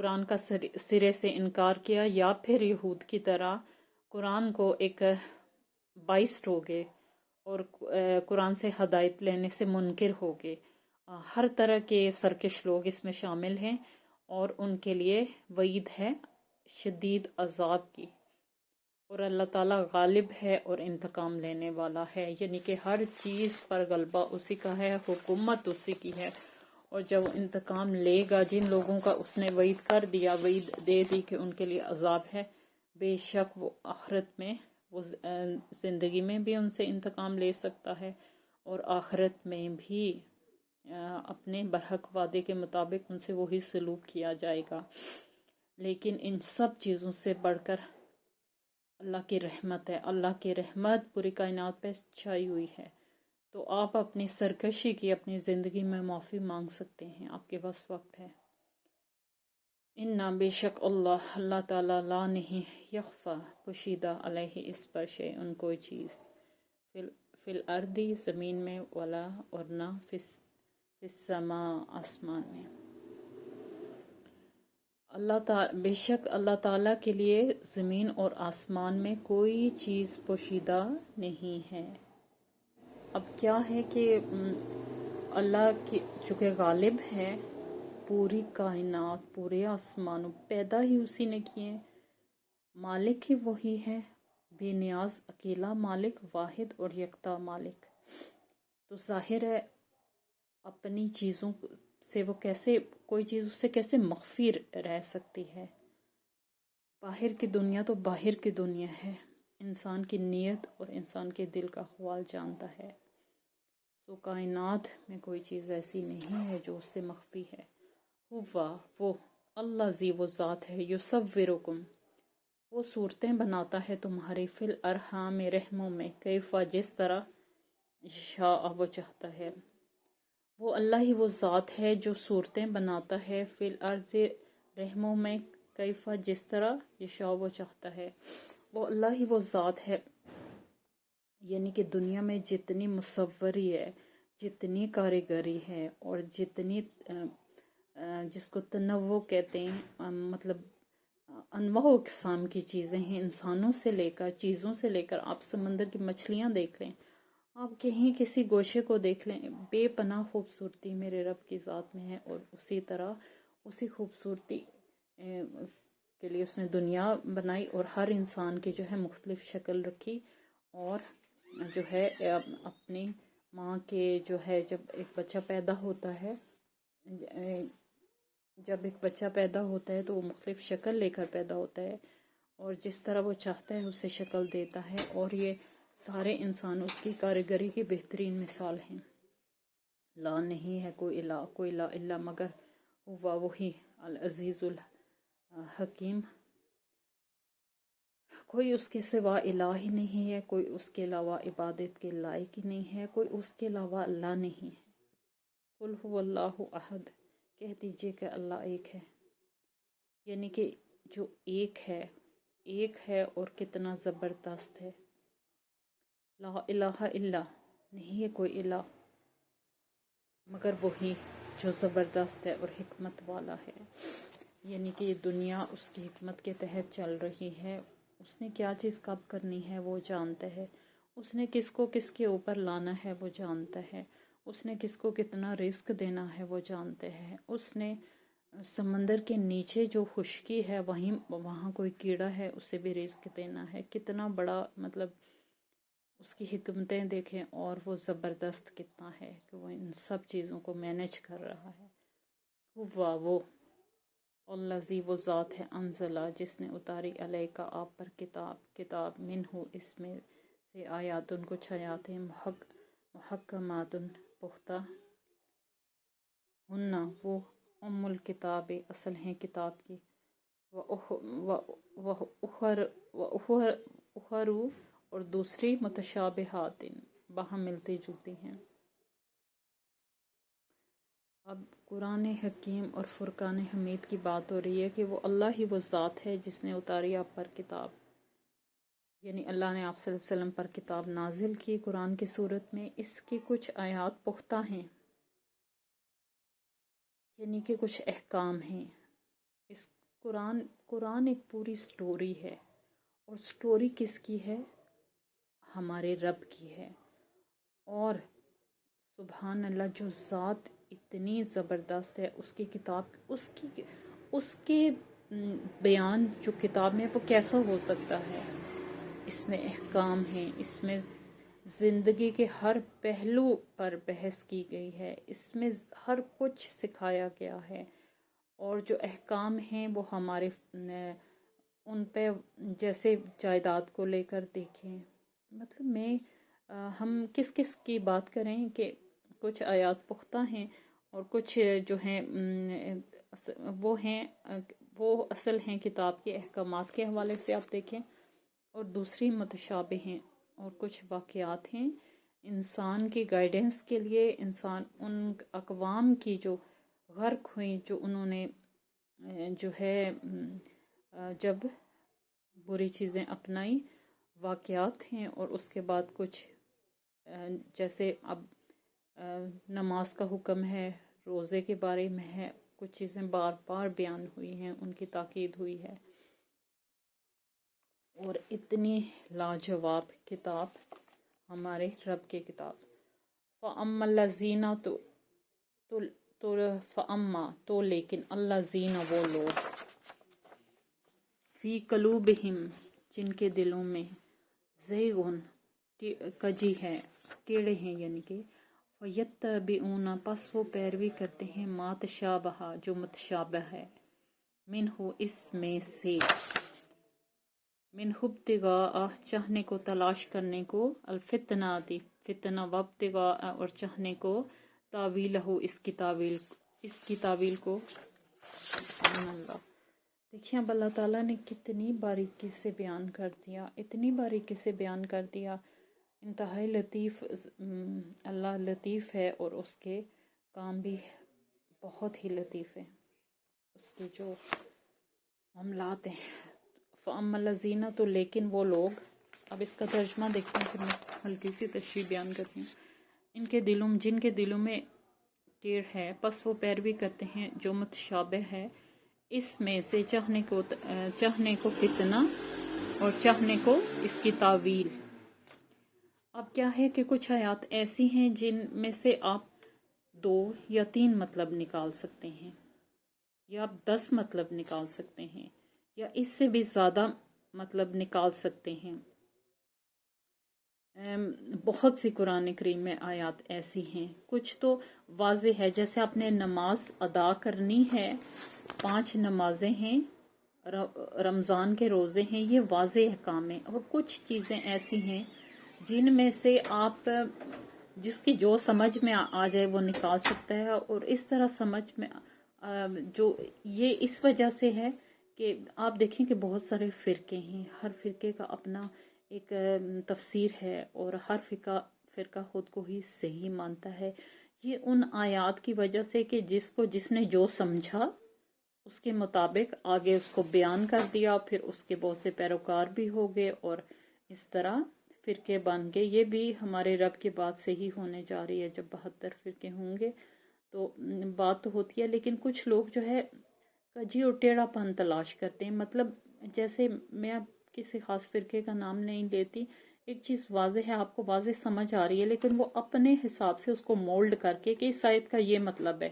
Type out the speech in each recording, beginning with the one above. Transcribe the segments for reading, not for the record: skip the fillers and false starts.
قرآن کا سرے سے انکار کیا، یا پھر یہود کی طرح قرآن کو ایک بائسٹ ہو گئے اور قرآن سے ہدایت لینے سے منکر ہو گئے۔ ہر طرح کے سرکش لوگ اس میں شامل ہیں اور ان کے لیے وعید ہے شدید عذاب کی۔ اور اللہ تعالیٰ غالب ہے اور انتقام لینے والا ہے، یعنی کہ ہر چیز پر غلبہ اسی کا ہے، حکومت اسی کی ہے، اور جب انتقام لے گا جن لوگوں کا اس نے وعید کر دیا، وعید دے دی کہ ان کے لیے عذاب ہے، بے شک وہ آخرت میں، وہ زندگی میں بھی ان سے انتقام لے سکتا ہے اور آخرت میں بھی اپنے برحق وعدے کے مطابق ان سے وہی سلوک کیا جائے گا۔ لیکن ان سب چیزوں سے بڑھ کر اللہ کی رحمت ہے، اللہ کی رحمت پوری کائنات پہ چھائی ہوئی ہے، تو آپ اپنی سرکشی کی اپنی زندگی میں معافی مانگ سکتے ہیں، آپ کے پاس وقت ہے۔ بے شک اللہ تعالیٰ لا نہیں یخفا پوشیدہ علیہ اس پر شیء کوئی چیز، فی الارض زمین میں، ولا اور نہ فی السماء آسمان میں۔ بے شک اللہ تعالیٰ کے لیے زمین اور آسمان میں کوئی چیز پوشیدہ نہیں ہے۔ اب کیا ہے کہ اللہ کی چونکہ غالب ہے، پوری کائنات، پورے آسمانوں پیدا ہی اسی نے کیے، مالک ہی وہی ہے، بے نیاز اکیلا مالک، واحد اور یکتا مالک، تو ظاہر ہے اپنی چیزوں سے وہ کیسے، کوئی چیز اس سے کیسے مخفی رہ سکتی ہے۔ باہر کی دنیا تو باہر کی دنیا ہے، انسان کی نیت اور انسان کے دل کا احوال جانتا ہے، سو کائنات میں کوئی چیز ایسی نہیں ہے جو اس سے مخفی ہے۔ وہ اللہ وہ ذات ہے، یصورکم، وہ صورتیں بناتا ہے تمہاری، فی الارحام رحموں میں، کیفا جس طرح، شاء وہ چاہتا ہے۔ وہ اللہ ہی وہ ذات ہے جو صورتیں بناتا ہے، فی الارض رحموں میں، کیفا جس طرح، یشاء وہ چاہتا ہے۔ وہ اللہ ہی وہ ذات ہے، یعنی کہ دنیا میں جتنی مصوری ہے، جتنی کاریگری ہے اور جتنی جس کو تنوع کہتے ہیں، مطلب انواع و اقسام کی چیزیں ہیں، انسانوں سے لے کر، چیزوں سے لے کر، آپ سمندر کی مچھلیاں دیکھ لیں، آپ کہیں کسی گوشے کو دیکھ لیں، بے پناہ خوبصورتی میرے رب کی ذات میں ہے، اور اسی طرح اسی خوبصورتی کے لیے اس نے دنیا بنائی اور ہر انسان کی جو ہے مختلف شکل رکھی، اور جو ہے اپنی ماں کے جو ہے جب ایک بچہ پیدا ہوتا ہے، تو وہ مختلف شکل لے کر پیدا ہوتا ہے، اور جس طرح وہ چاہتا ہے اسے شکل دیتا ہے، اور یہ سارے انسان اس کی کاریگری کی بہترین مثال ہیں۔ لا نہیں ہے کوئی الہ، کوئی لا الا مگر ہوا وہی، العزیز الحکیم، کوئی اس کے سوا الہ ہی نہیں ہے، کوئی اس کے علاوہ عبادت کے لائق ہی نہیں ہے، کوئی اس کے علاوہ اللہ نہیں ہے۔ قل هو اللہ احد، کہہ دیجئے کہ اللہ ایک ہے، یعنی کہ جو ایک ہے اور کتنا زبردست ہے۔ لا الہ الا، نہیں ہے کوئی الہ مگر وہی جو زبردست ہے اور حکمت والا ہے، یعنی کہ یہ دنیا اس کی حکمت کے تحت چل رہی ہے، اس نے کیا چیز کب کرنی ہے وہ جانتا ہے، اس نے کس کو کس کے اوپر لانا ہے وہ جانتا ہے، اس نے کس کو کتنا رزق دینا ہے وہ جانتا ہے، اس نے سمندر کے نیچے جو خشکی ہے وہاں کوئی کیڑا ہے اسے بھی رزق دینا ہے، کتنا بڑا مطلب اس کی حکمتیں دیکھیں، اور وہ زبردست کتنا ہے کہ وہ ان سب چیزوں کو مینج کر رہا ہے۔ وہ اللہ وہ ذات ہے، انزلہ جس نے اتاری علیہ کا آپ پر کتاب منہ اس میں سے آیات کچھ آیات ہیں، محکمات پختہ، ہننا وہ ام الکتاب اصل ہیں کتاب کی، اخر اور دوسری متشابہات باہم ملتی جلتی ہیں۔ اب قرآن حکیم اور فرقان حمید کی بات ہو رہی ہے کہ وہ اللہ ہی وہ ذات ہے جس نے اتاری آپ پر کتاب، یعنی اللہ نے آپ صلی اللہ علیہ وسلم پر کتاب نازل کی قرآن کی صورت میں، اس کی کچھ آیات پختہ ہیں، یعنی کہ کچھ احکام ہیں، اس قرآن ایک پوری سٹوری ہے، اور سٹوری کس کی ہے؟ ہمارے رب کی ہے۔ اور سبحان اللہ، جو ذات اتنی زبردست ہے، اس کی کتاب، اس کے بیان جو کتاب میں وہ کیسا ہو سکتا ہے؟ اس میں احکام ہیں، اس میں زندگی کے ہر پہلو پر بحث کی گئی ہے، اس میں ہر کچھ سکھایا گیا ہے، اور جو احکام ہیں وہ ہمارے ان پہ، جیسے جائیداد کو لے کر دیکھیں، مطلب ہم کس کس کی بات کریں کہ کچھ آیات پختہ ہیں، اور کچھ جو ہیں وہ اصل ہیں کتاب کے احکامات کے حوالے سے آپ دیکھیں، اور دوسری متشابہ ہیں، اور کچھ واقعات ہیں انسان کی گائیڈنس کے لیے، انسان ان اقوام کی جو غرق ہوئیں، جو انہوں نے جو ہے جب بری چیزیں اپنائی، واقعات ہیں، اور اس کے بعد کچھ جیسے اب نماز کا حکم ہے، روزے کے بارے میں ہے، کچھ چیزیں بار بار بیان ہوئی ہیں، ان کی تاکید ہوئی ہے، اور اتنی لاجواب کتاب ہمارے رب کی کتاب۔ فَأَمَّا الَّذِينَ تو لیکن الَّذِينَ وہ لوگ، فی قلوبہم جن کے دلوں میں، زیغن کجی ہے، ٹیڑے ہیں، یعنی کہ فَيَتَّبِعُونَ پس وہ پیروی کرتے ہیں، ما تشابہ جو متشابہ ہے، منہ اس میں سے، من ابتغاء چاہنے کو، تلاش کرنے کو، الفتنہ فتنہ، وابتغاء اور چاہنے کو، تاویلہ اس کی تاویل کو۔ سبحان اللہ، دیکھیں اب اللہ تعالیٰ نے کتنی باریکی سے بیان کر دیا، اتنی باریکی سے بیان کر دیا، انتہائی لطیف اللہ لطیف ہے، اور اس کے کام بھی بہت ہی لطیف ہیں، اس کے جو معاملات ہیں۔ فَأَمَّا الَّذِينَ تو لیکن وہ لوگ، اب اس کا ترجمہ دیکھتے ہیں، پھر میں ہلکی سی تشریح بیان کرتی ہوں۔ جن کے دلوں میں ٹیڑھ ہے، پس وہ پیروی کرتے ہیں جو متشابہ ہے، اس میں سے چاہنے کو فتنہ، اور چاہنے کو اس کی تاویل۔ اب کیا ہے کہ کچھ آیات ایسی ہیں جن میں سے آپ 2 یا 3 مطلب نکال سکتے ہیں، یا آپ 10 مطلب نکال سکتے ہیں، یا اس سے بھی زیادہ مطلب نکال سکتے ہیں۔ بہت سی قرآن کریم میں آیات ایسی ہیں، کچھ تو واضح ہے، جیسے آپ نے نماز ادا کرنی ہے، 5 نمازیں ہیں، رمضان کے روزے ہیں، یہ واضح احکام ہیں، اور کچھ چیزیں ایسی ہیں جن میں سے آپ جس کی جو سمجھ میں آ جائے وہ نکال سکتا ہے، اور اس طرح سمجھ میں جو یہ اس وجہ سے ہے کہ آپ دیکھیں کہ بہت سارے فرقے ہیں، ہر فرقے کا اپنا ایک تفسیر ہے، اور ہر فرقہ خود کو ہی صحیح مانتا ہے۔ یہ ان آیات کی وجہ سے کہ جس نے جو سمجھا اس کے مطابق آگے اس کو بیان کر دیا، پھر اس کے بہت سے پیروکار بھی ہو گئے، اور اس طرح فرقے بن گئے۔ یہ بھی ہمارے رب کے بعد سے ہی ہونے جا رہی ہے، جب 72 فرقے ہوں گے تو بات تو ہوتی ہے، لیکن کچھ لوگ جو ہے کجی اور ٹیڑھا پن تلاش کرتے ہیں، مطلب جیسے میں اب کسی خاص فرقے کا نام نہیں لیتی، ایک چیز واضح ہے، آپ کو واضح سمجھ آ رہی ہے، لیکن وہ اپنے حساب سے اس کو مولڈ کر کے کہ اس آیت کا یہ مطلب ہے،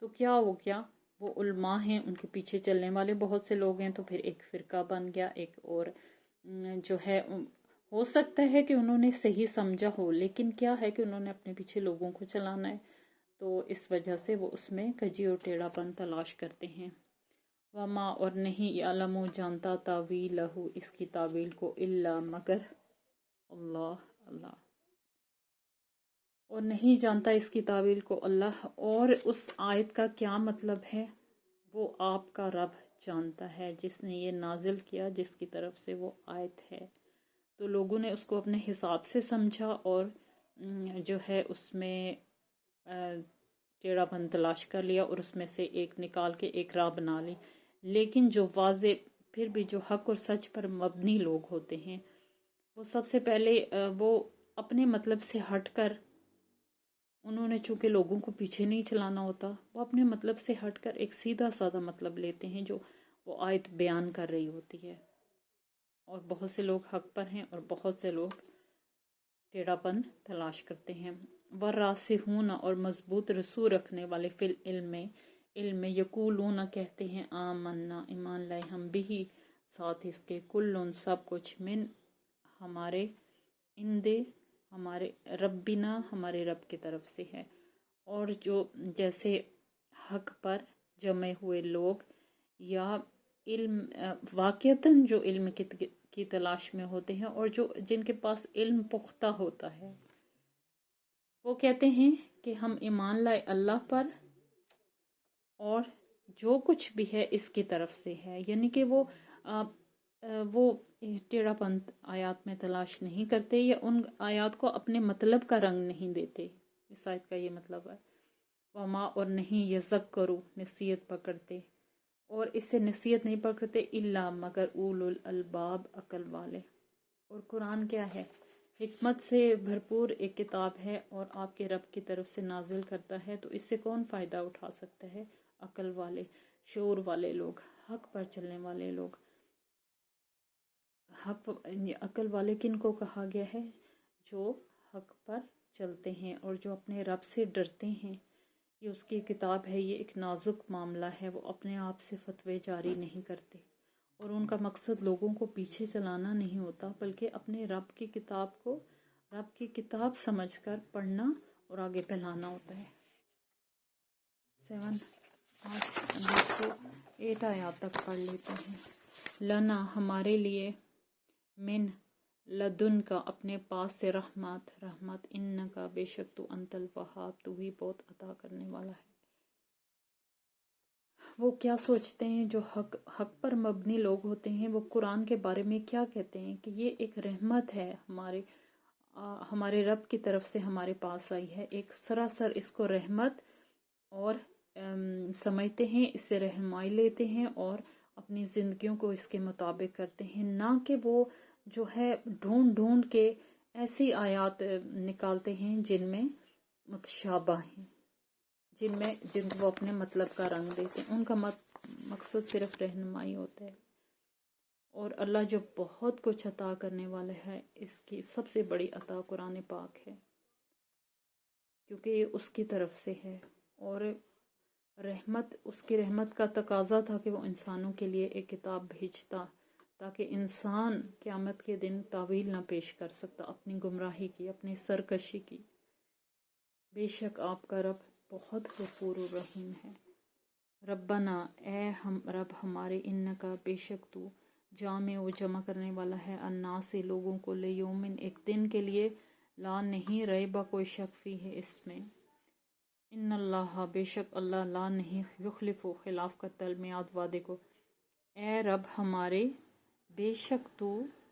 تو کیا ہو گیا، وہ علماء ہیں، ان کے پیچھے چلنے والے بہت سے لوگ ہیں، تو پھر ایک فرقہ بن گیا، ایک اور جو ہے ہو سکتا ہے کہ انہوں نے صحیح سمجھا ہو، لیکن کیا ہے کہ انہوں نے اپنے پیچھے لوگوں کو چلانا ہے، تو اس وجہ سے وہ اس میں کجی اور ٹیڑھا پن تلاش کرتے ہیں۔ وما اور نہیں یعلم جانتا تاویلہ اس کی تاویل کو الا مگر اللہ، اور نہیں جانتا اس کی تاویل کو اللہ، اور اس آیت کا کیا مطلب ہے وہ آپ کا رب جانتا ہے، جس نے یہ نازل کیا، جس کی طرف سے وہ آیت ہے۔ تو لوگوں نے اس کو اپنے حساب سے سمجھا، اور جو ہے اس میں ٹیڑھا پن تلاش کر لیا، اور اس میں سے ایک نکال کے ایک راہ بنا لی۔ لیکن جو واضح پھر بھی جو حق اور سچ پر مبنی لوگ ہوتے ہیں، وہ سب سے پہلے وہ اپنے مطلب سے ہٹ کر انہوں نے چونکہ لوگوں کو پیچھے نہیں چلانا ہوتا، وہ اپنے مطلب سے ہٹ کر ایک سیدھا سادہ مطلب لیتے ہیں جو وہ آیت بیان کر رہی ہوتی ہے، اور بہت سے لوگ حق پر ہیں اور بہت سے لوگ ٹیڑھا پن تلاش کرتے ہیں۔ والراسخون، اور مضبوط رسوخ رکھنے والے، فی علم میں یقولون کہتے ہیں، آمنا ایمان لائے ہم بھی ساتھ اس کے، کلن سب کچھ، من ہمارے، اندے ہمارے، ربنا ہمارے رب کی طرف سے ہے۔ اور جو جیسے حق پر جمع ہوئے لوگ یا علم واقعتاً جو علم کی تلاش میں ہوتے ہیں اور جن کے پاس علم پختہ ہوتا ہے، وہ کہتے ہیں کہ ہم ایمان لائے اللہ پر اور جو کچھ بھی ہے اس کی طرف سے ہے، یعنی کہ وہ ٹیڑھا پن آیات میں تلاش نہیں کرتے یا ان آیات کو اپنے مطلب کا رنگ نہیں دیتے۔ اس آیت کا یہ مطلب ہے، وما، اور نہیں، یذکروا نصیحت پکڑتے، اور اس سے نصیحت نہیں پکڑتے، الا مگر اولو الالباب عقل والے۔ اور قرآن کیا ہے؟ حکمت سے بھرپور ایک کتاب ہے اور آپ کے رب کی طرف سے نازل کرتا ہے، تو اس سے کون فائدہ اٹھا سکتا ہے؟ عقل والے، شعور والے لوگ، حق پر چلنے والے لوگ۔ عقل والے کن کو کہا گیا ہے؟ جو حق پر چلتے ہیں اور جو اپنے رب سے ڈرتے ہیں۔ یہ اس کی کتاب ہے، یہ ایک نازک معاملہ ہے، وہ اپنے آپ سے فتوے جاری نہیں کرتے، اور ان کا مقصد لوگوں کو پیچھے چلانا نہیں ہوتا، بلکہ اپنے رب کی کتاب کو رب کی کتاب سمجھ کر پڑھنا اور آگے پھیلانا ہوتا ہے۔ 7 آج 8 آیات تک پڑھ لیتے ہیں۔ لنا ہمارے لیے، من لدن کا اپنے پاس سے، رحمت ان کا بے شک تو انت الوہاب تو ہی بہت عطا کرنے والا ہے۔ وہ کیا سوچتے ہیں جو حق پر مبنی لوگ ہوتے ہیں، وہ قرآن کے بارے میں کیا کہتے ہیں کہ یہ ایک رحمت ہے ہمارے رب کی طرف سے ہمارے پاس آئی ہے، ایک سراسر اس کو رحمت اور سمجھتے ہیں، اس سے رہنمائی لیتے ہیں اور اپنی زندگیوں کو اس کے مطابق کرتے ہیں، نہ کہ وہ جو ہے ڈھونڈ کے ایسی آیات نکالتے ہیں جن میں متشابہ ہیں، جن کو وہ اپنے مطلب کا رنگ دیتے ہیں۔ ان کا مقصد صرف رہنمائی ہوتا ہے، اور اللہ جو بہت کچھ عطا کرنے والا ہے، اس کی سب سے بڑی عطا قرآن پاک ہے، کیونکہ یہ اس کی طرف سے ہے، اور اس کی رحمت کا تقاضا تھا کہ وہ انسانوں کے لیے ایک کتاب بھیجتا، تاکہ انسان قیامت کے دن تاویل نہ پیش کر سکتا اپنی گمراہی کی، اپنی سرکشی کی۔ بے شک آپ کا رب بہت غفور الرحیم ہے۔ ربنا، اے رب ہمارے، انکا بے شک تو، جامع و جمع کرنے والا ہے، الناس لوگوں کو، لیومن ایک دن کے لیے، لا نہیں ریبا کوئی شک فی ہے اس میں، ان اللہ بے شک اللہ، لا نہیں، یخلف خلاف کرتا، المیعاد وعدے کو۔ اے رب ہمارے، بے شک تو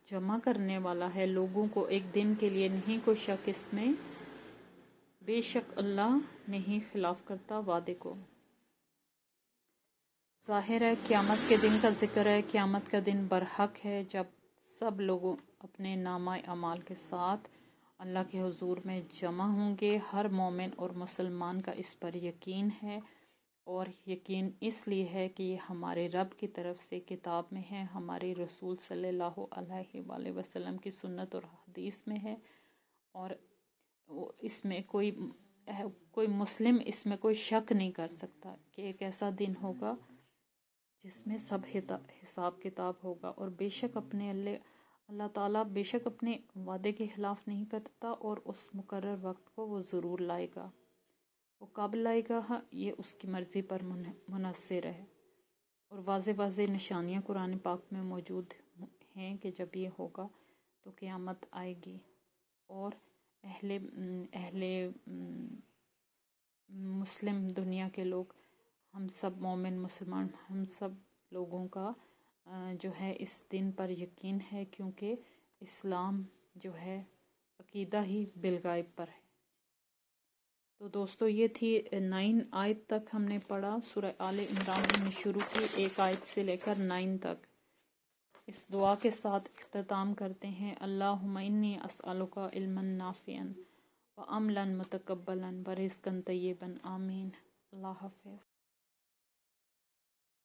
جمع کرنے والا ہے لوگوں کو ایک دن کے لیے، نہیں کوئی شک اس میں، بے شک اللہ نہیں خلاف کرتا وعدے کو۔ ظاہر ہے قیامت کے دن کا ذکر ہے، قیامت کا دن برحق ہے جب سب لوگ اپنے نامہ اعمال کے ساتھ اللہ کے حضور میں جمع ہوں گے۔ ہر مومن اور مسلمان کا اس پر یقین ہے، اور یقین اس لیے ہے کہ یہ ہمارے رب کی طرف سے کتاب میں ہے، ہمارے رسول صلی اللہ علیہ وآلہ وسلم کی سنت اور حدیث میں ہے، اور اس میں کوئی مسلم اس میں کوئی شک نہیں کر سکتا کہ ایک ایسا دن ہوگا جس میں سب حساب کتاب ہوگا، اور بے شک اللہ تعالیٰ بے شک اپنے وعدے کے خلاف نہیں کرتا، اور اس مقرر وقت کو وہ ضرور لائے گا۔ وہ کب لائے گا، یہ اس کی مرضی پر منحصر ہے، اور واضح نشانیاں قرآن پاک میں موجود ہیں کہ جب یہ ہوگا تو قیامت آئے گی، اور اہل مسلم دنیا کے لوگ، ہم سب مومن مسلمان، ہم سب لوگوں کا جو ہے اس دن پر یقین ہے، کیونکہ اسلام جو ہے عقیدہ ہی بالغیب پر ہے۔ تو دوستو یہ تھی 9 آیت تک ہم نے پڑھا، سورہ آل عمران ہم نے شروع کی 1 آیت سے لے کر 9 تک۔ اس دعا کے ساتھ اختتام کرتے ہیں، اللہم انی اسألک علما نافعا وعملا متقبلا ورزقا طیبا آمین۔ اللہ حافظ۔